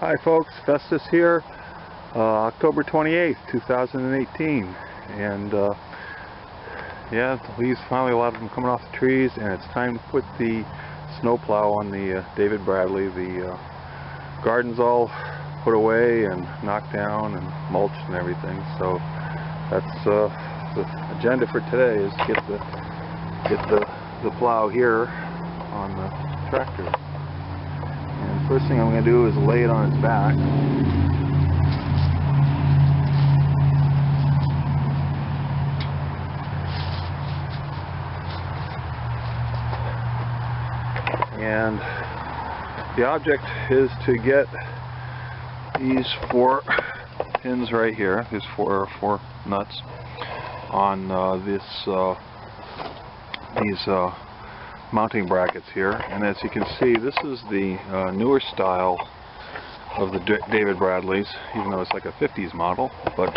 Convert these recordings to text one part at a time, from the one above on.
Hi folks, Festus here, October 28th, 2018, and yeah, the leaves finally, a lot of them coming off the trees, and it's time to put the snowplow on the David Bradley. The garden's all put away and knocked down and mulched and everything, so that's the agenda for today, is get the plow here on the tractor. And first thing I'm going to do is lay it on its back. And the object is to get these 4 pins right here, these four nuts on these mounting brackets here. And as you can see, this is the newer style of the David Bradleys, even though it's like a 50s model, but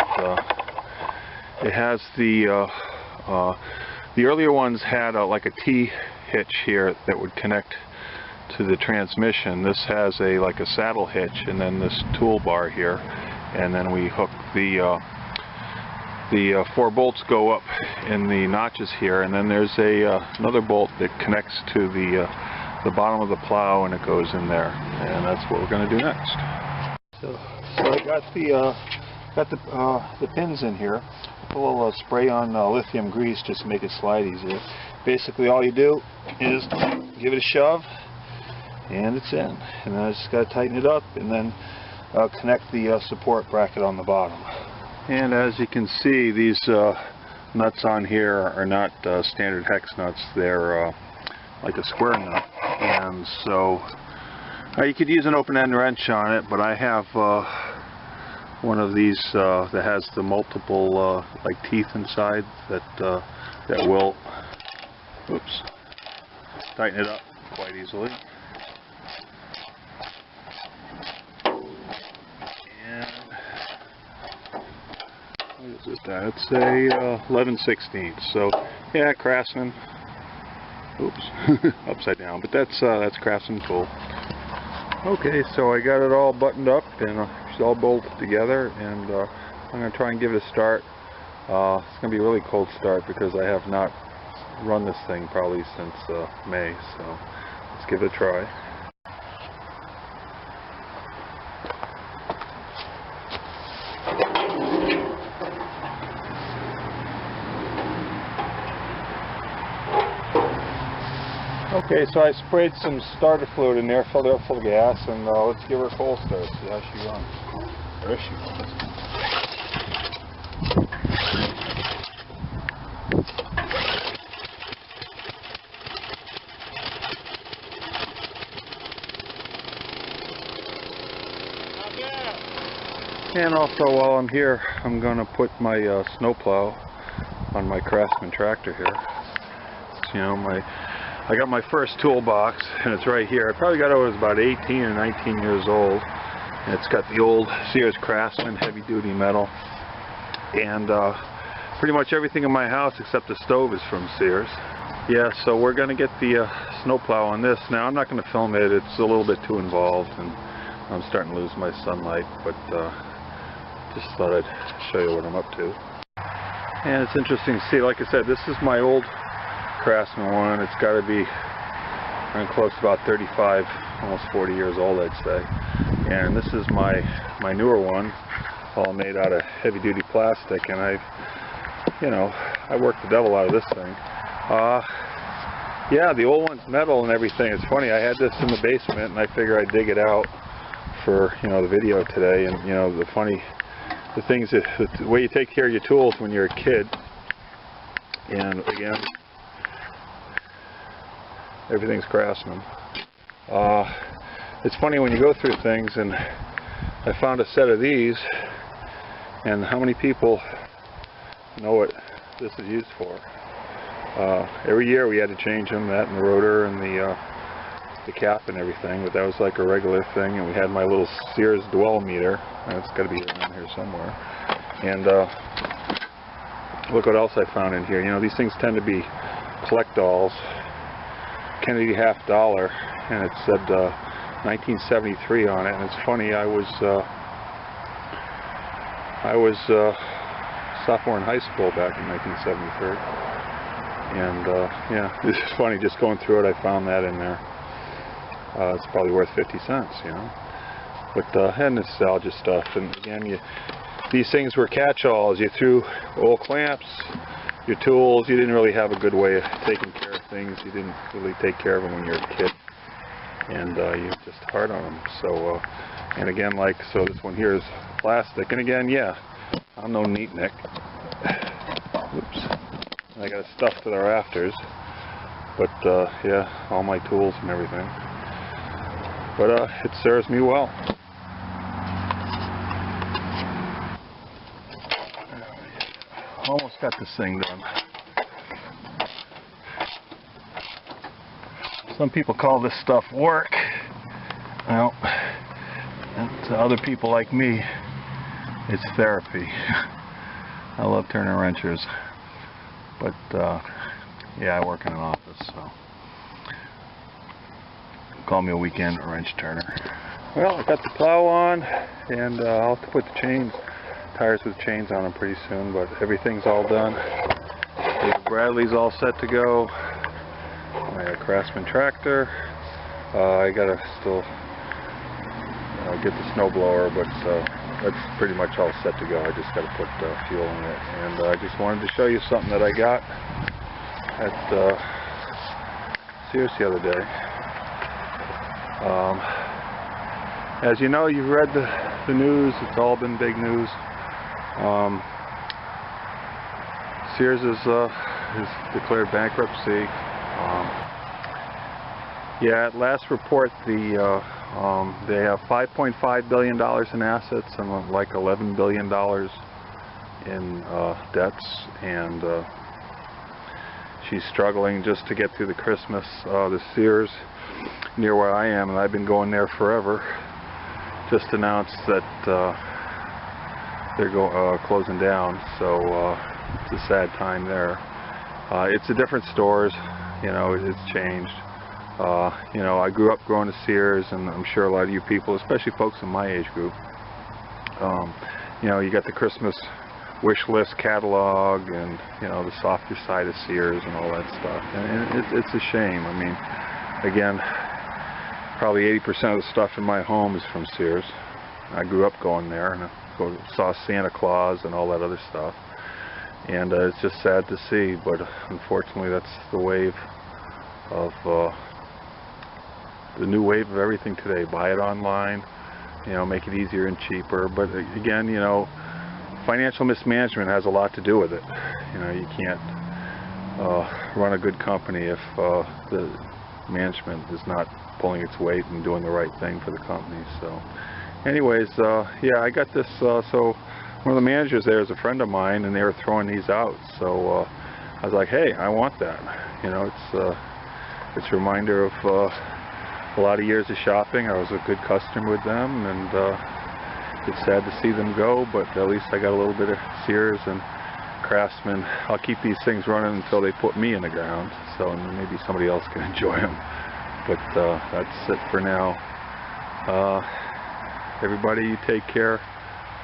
it has the earlier ones had like a T-hitch here that would connect to the transmission. This has like a saddle hitch, and then this toolbar here, and then we hook the 4 bolts go up in the notches here, and then there's another bolt that connects to the bottom of the plow, and it goes in there, and that's what we're going to do next. So I got the pins in here. Put a little spray on lithium grease just to make it slide easier. Basically, all you do is give it a shove, and it's in. And then I just got to tighten it up, and then connect the support bracket on the bottom. And as you can see, these nuts on here are not standard hex nuts. They're like a square nut, and so you could use an open-end wrench on it, but I have one of these that has the multiple like teeth inside that will tighten it up quite easily. What is it? It's a 11/16. So yeah, Craftsman. Oops, upside down. But that's Craftsman tool. Okay, so I got it all buttoned up and it's all bolted together, and I'm going to try and give it a start. It's going to be a really cold start because I have not run this thing probably since May. So let's give it a try. Okay, so I sprayed some starter fluid in there, filled it up full of gas, and let's give her a cold start, see how she runs. There she goes. And also, while I'm here, I'm going to put my snowplow on my Craftsman tractor here. You know, I got my first toolbox, and it's right here. I probably got it when I was about 18 or 19 years old. And it's got the old Sears Craftsman heavy-duty metal. And pretty much everything in my house except the stove is from Sears. Yeah, so we're going to get the snowplow on this. Now, I'm not going to film it. It's a little bit too involved, and I'm starting to lose my sunlight. But just thought I'd show you what I'm up to. And it's interesting to see, like I said, this is my old Craftsman one. It's got to be close to about 35, almost 40 years old, I'd say. And this is my newer one, all made out of heavy-duty plastic. And I worked the devil out of this thing. Yeah, the old one's metal and everything. It's funny. I had this in the basement, and I figured I'd dig it out for the video today. And the things that the way you take care of your tools when you're a kid. And again, everything's Craftsman. It's funny when you go through things, and I found a set of these, and how many people know what this is used for? Every year we had to change them, that and the rotor and the cap and everything, but that was like a regular thing. And we had my little Sears dwell meter, and it's got to be around here somewhere. And look what else I found in here. These things tend to be collect-alls. Kennedy $50, and it said 1973 on it, and it's funny, I was sophomore in high school back in 1973, and yeah, this is funny, just going through it, I found that in there. It's probably worth 50 cents, you know. But and nostalgia stuff, and again, these things were catch-alls. You threw old clamps, your tools. You didn't really have a good way of taking care of things. You didn't really take care of them when you were a kid, and you were just hard on them. So, and again, like, so this one here is plastic, and again, yeah, I'm no neatnik. Oops, I got it stuffed to the rafters, but yeah, all my tools and everything. But it serves me well. Almost got this thing done. Some people call this stuff work. Well, and to other people like me, it's therapy. I love turning wrenches, but yeah, I work in an office, so call me a weekend wrench turner. Well, I got the plow on, and I'll have to put the tires with chains on them pretty soon, but everything's all done. David Bradley's all set to go. My Craftsman tractor. I gotta still get the snow blower, but that's pretty much all set to go. I just gotta put fuel in it, and I just wanted to show you something that I got at Sears the other day. As you know, you've read the news. It's all been big news. Sears is declared bankruptcy. Yeah, at last report, they have $5.5 billion in assets and like $11 billion in debts, and she's struggling just to get through the Christmas. The Sears near where I am, and I've been going there forever, just announced that they're closing down, so it's a sad time there. It's a different stores, you know, it's changed. You know, I grew up going to Sears, and I'm sure a lot of you people, especially folks in my age group, you know, you got the Christmas wish list catalog, and you know, the softer side of Sears and all that stuff, and it's a shame. I mean, again, probably 80% of the stuff in my home is from Sears. I grew up going there, and I saw Santa Claus and all that other stuff, and it's just sad to see, but unfortunately that's the wave of the new wave of everything today. Buy it online, you know, make it easier and cheaper. But again, you know, financial mismanagement has a lot to do with it. You know, you can't run a good company if the management is not pulling its weight and doing the right thing for the company. So anyways, yeah, I got this, so one of the managers there is a friend of mine, and they were throwing these out, so I was like, hey, I want that. You know, it's a reminder of a lot of years of shopping. I was a good customer with them, and it's sad to see them go, but at least I got a little bit of Sears and Craftsman. I'll keep these things running until they put me in the ground, so maybe somebody else can enjoy them. But that's it for now. Everybody, you take care.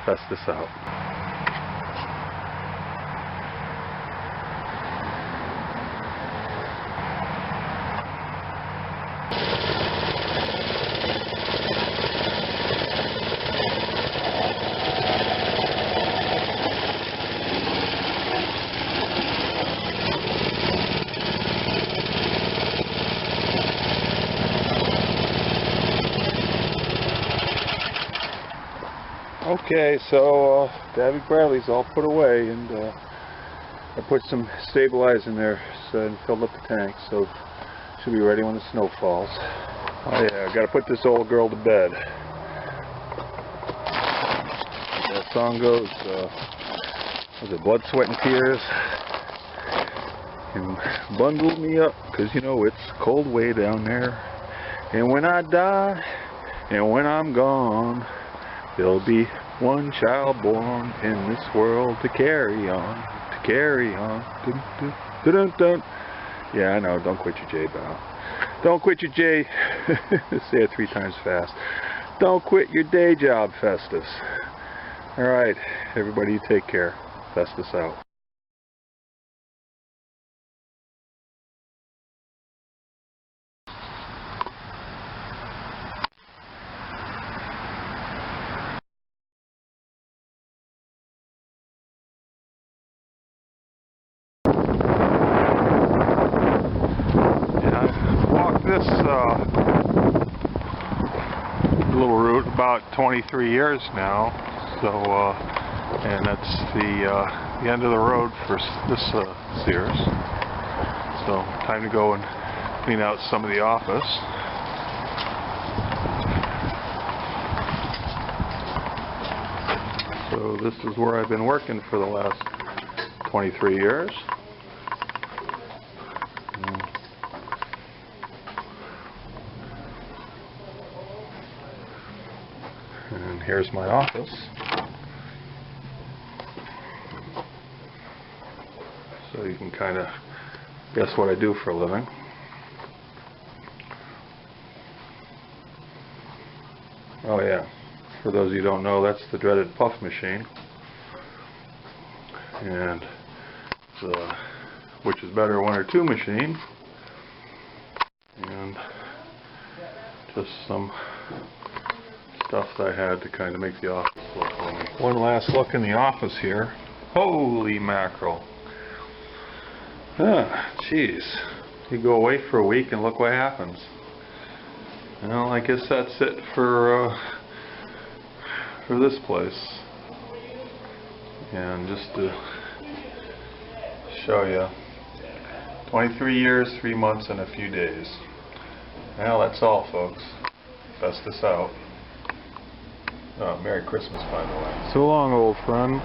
Test this out. Okay, so David Bradley's all put away, and I put some stabilizer in there and filled up the tank, so should be ready when the snow falls. Oh yeah, I gotta put this old girl to bed. That song goes, was it Blood, Sweat, and Tears? And bundle me up, 'cause you know it's cold way down there. And when I die, and when I'm gone, there'll be one child born in this world to carry on, to carry on. Dun, dun, dun, dun, dun. Yeah, I know, don't quit your J-bow. Don't quit your Say it 3 times fast. Don't quit your day job, Festus. Alright, everybody take care. Festus out. This little route about 23 years now, so and that's the end of the road for this Sears. So time to go and clean out some of the office. So this is where I've been working for the last 23 years. And here's my office. So you can kind of guess what I do for a living. Oh yeah, for those of you who don't know, that's the dreaded puff machine. And the which is better, 1 or 2 machine. And just some stuff that I had to kind of make the office look homey. One last look in the office here. Holy mackerel. Jeez. You go away for a week and look what happens. Well, I guess that's it for this place. And just to show you, 23 years, 3 months, and a few days. Well, that's all, folks. Festus out. Merry Christmas, by the way. So long, old friend.